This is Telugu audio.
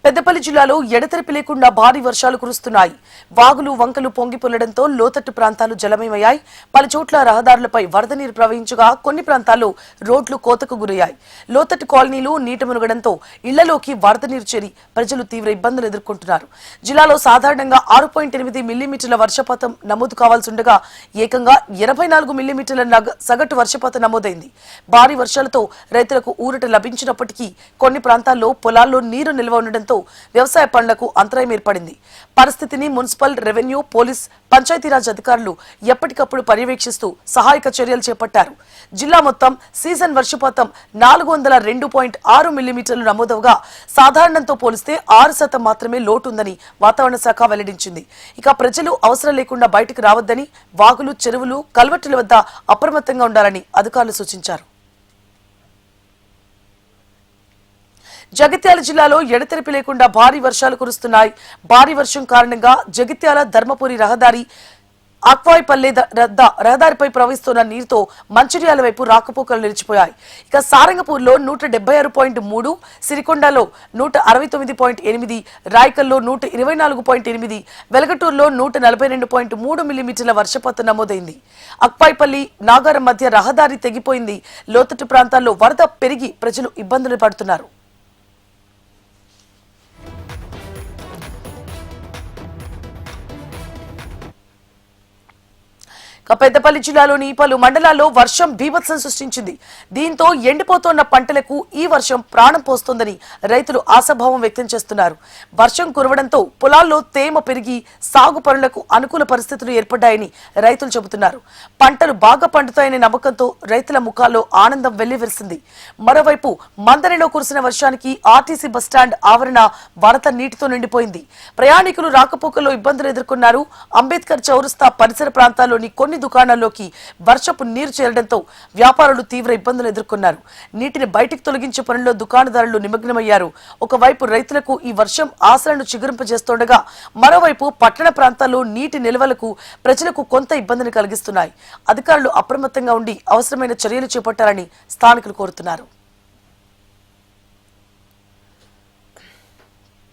పెద్దపల్లి జిల్లాలో ఎడతెరిపి లేకుండా భారీ వర్షాలు కురుస్తున్నాయి. వాగులు వంకలు పొంగి పొల్లడంతో లోతట్టు ప్రాంతాలు జలమయమయ్యాయి. పలు చోట్ల రహదారులపై వరద నీరు ప్రవహించగా కొన్ని ప్రాంతాల్లో రోడ్లు కోతకు గురయ్యాయి. లోతట్టు కాలనీలు నీట మునగడంతో ఇళ్లలోకి వరద నీరు చేరి ప్రజలు తీవ్ర ఇబ్బందులు ఎదుర్కొంటున్నారు. జిల్లాలో సాధారణంగా 6.8 మిల్లీమీటర్ల వర్షపాతం నమోదు కావాల్సి ఉండగా ఏకంగా 84 మిల్లీమీటర్ల సగటు వర్షపాతం నమోదైంది. భారీ వర్షాలతో రైతులకు ఊరట లభించినప్పటికీ కొన్ని ప్రాంతాల్లో పొలాల్లో నీరు నిల్వ ఉండడంతో వ్యవసాయ పనులకు అంతరాయం ఏర్పడింది. పరిస్థితిని మున్సిపల్, రెవెన్యూ, పోలీస్, పంచాయతీరాజ్ అధికారులు ఎప్పటికప్పుడు పర్యవేక్షిస్తూ సహాయక చర్యలు చేపట్టారు. జిల్లా మొత్తం సీజన్ వర్షపాతం 402.6 మిల్లీమీటర్లు నమోదవగా సాధారణంతో పోలిస్తే 6% మాత్రమే లోటు ఉందని వాతావరణ శాఖ వెల్లడించింది. ఇక ప్రజలు అవసరం లేకుండా బయటకు రావద్దని, వాగులు, చెరువులు, కల్వర్టుల వద్ద అప్రమత్తంగా ఉండాలని అధికారులు సూచించారు. జగిత్యాల జిల్లాలో ఎడతెరిపి లేకుండా భారీ వర్షాలు కురుస్తున్నాయి. భారీ వర్షం కారణంగా జగిత్యాల ధర్మపురి రహదారి అక్వాయిపల్లె రహదారిపై ప్రవహిస్తున్న నీరుతో మంచిర్యాల వైపు రాకపోకలు నిలిచిపోయాయి. ఇక సారంగపూర్లో 176.3, సిరికొండలో 169.8, రాయకల్లో 124.8, వెలగటూరులో 142.3 మిల్లీమీటర్ల వర్షపాతం నమోదైంది. అక్వాయిపల్లి నాగారం మధ్య రహదారి తెగిపోయింది. లోతట్టు ప్రాంతాల్లో వరద పెరిగి ప్రజలు ఇబ్బందులు పడుతున్నారు. పెద్దపల్లి జిల్లాలోని పలు మండలాల్లో వర్షం బీభత్సం సృష్టించింది. దీంతో ఎండిపోతున్న పంటలకు ఈ వర్షం ప్రాణం పోస్తోందని రైతులు ఆశాభావం వ్యక్తం చేస్తున్నారు. వర్షం కురవడంతో పొలాల్లో తేమ పెరిగి సాగు పనులకు అనుకూల పరిస్థితులు ఏర్పడ్డాయని రైతులు చెబుతున్నారు. పంటలు బాగా పండుతాయనే నమ్మకంతో రైతుల ముఖాల్లో ఆనందం వెల్లివిరిసింది. మరోవైపు మందరిలో కురిసిన వర్షానికి ఆర్టీసీ బస్టాండ్ ఆవరణ వరద నీటితో నిండిపోయింది. ప్రయాణికులు రాకపోకల్లో ఇబ్బందులు ఎదుర్కొన్నారు. అంబేద్కర్ చౌరస్తా పరిసర ప్రాంతాల్లోని కొన్ని దుకాణాల్లోకి వర్షపు నీరు చేరడంతో వ్యాపారులు తీవ్ర ఇబ్బందులు ఎదుర్కొన్నారు. నీటిని బయటికి తొలగించే పనుల్లో దుకాణదారులు నిమగ్నమయ్యారు. ఒకవైపు రైతులకు ఈ వర్షం ఆశలను చిగురింపజేస్తుండగా మరోవైపు పట్టణ ప్రాంతాల్లో నీటి నిల్వలకు ప్రజలకు కొంత ఇబ్బందిని కలిగిస్తున్నాయి. అధికారులు అప్రమత్తంగా ఉండి అవసరమైన చర్యలు చేపట్టాలని స్థానికులు కోరుతున్నారు.